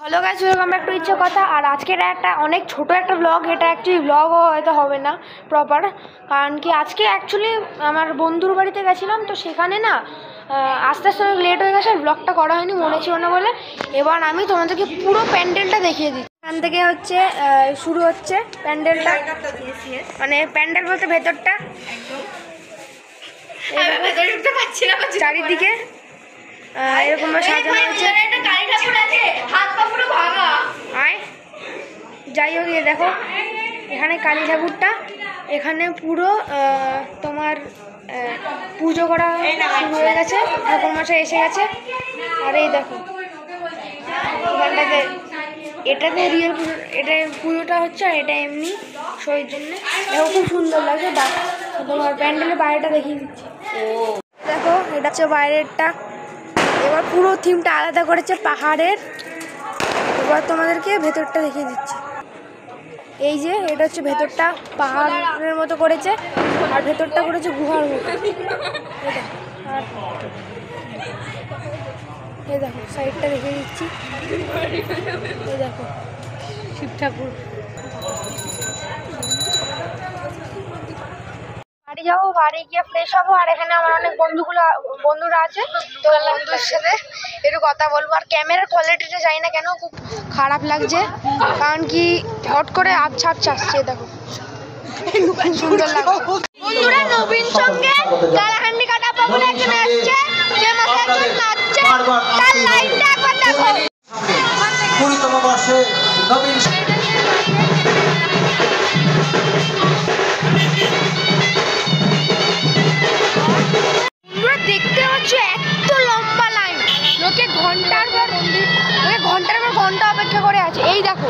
Hello guys, welcome back to ইচ্ছে কথা। আর আজকের একটা অনেক ছোট একটা ব্লগ, এটা অ্যাকচুয়ালি ব্লগও হয়তো হবে না প্রপার, কারণ কি আজকে অ্যাকচুয়ালি আমার বন্ধুর বাড়িতে গেছিলাম, তো সেখানে না আস্তে আস্তে অনেক লেট হয়ে গেছে, ব্লগটা করা হয়নি, মনে ছিল না বলে। এবার আমি তোমাদেরকে পুরো প্যান্ডেলটা দেখিয়ে দিই। এখান থেকে হচ্ছে শুরু হচ্ছে প্যান্ডেলটা, মানে প্যান্ডেল বলতে ভেতরটা চারিদিকে এরকম সাজানো হচ্ছে। যাই হোক, দেখো এখানে কালী ঠাকুরটা, এখানে পুরো তোমার পুজো করা শুরু হয়ে গেছে, ঠাকুর মশাই এসে গেছে। আর এই দেখো এখানটাতে, এটাতে রিয়েল পুজো, এটা পুজোটা হচ্ছে, আর এটা এমনি শোয়ের জন্য। দেখো খুব সুন্দর লাগছে। তোমার প্যান্ডেলের বাইরেটা দেখিয়ে দিচ্ছি। দেখো এটা হচ্ছে বাইরেরটা। এবার পুরো থিমটা আলাদা করেছে পাহাড়ের। এবার তোমাদেরকে ভেতরটা দেখিয়ে দিচ্ছি। এই যে এটা হচ্ছে ভেতরটা, পাহাড়ের মতো করেছে, আর ভেতরটা করেছে গুহার মতো। আর এই দেখো সাইডটা দেখিয়ে দিচ্ছি। এই দেখো শিব ঠাকুর। বাড়ি যাবো, বাড়ি গিয়ে ফ্রেশ হবো। আর এখানে আমার অনেক বন্ধুরা আছে, তো বন্ধুর সাথে একটু কথা বলবো। আর ক্যামেরার কোয়ালিটিটা জানি না কেন খুব খারাপ লাগছে, কারণ কি হট করে আবছা আসছে। দেখো খুব সুন্দর লাগছে। বন্ধুরা নবীন সঙ্গে কালাহান্ডি কাটা পাবলে এখানে আসছে, যে মাসে একজন নাচছে, তার লাইনটা একবার দেখো। 20তম বর্ষে নবীন দেখতে পাচ্ছ এত লম্বা লাইন, লোকে ঘন্টার পর ঘন্টা অপেক্ষা করে আছে। এই দেখো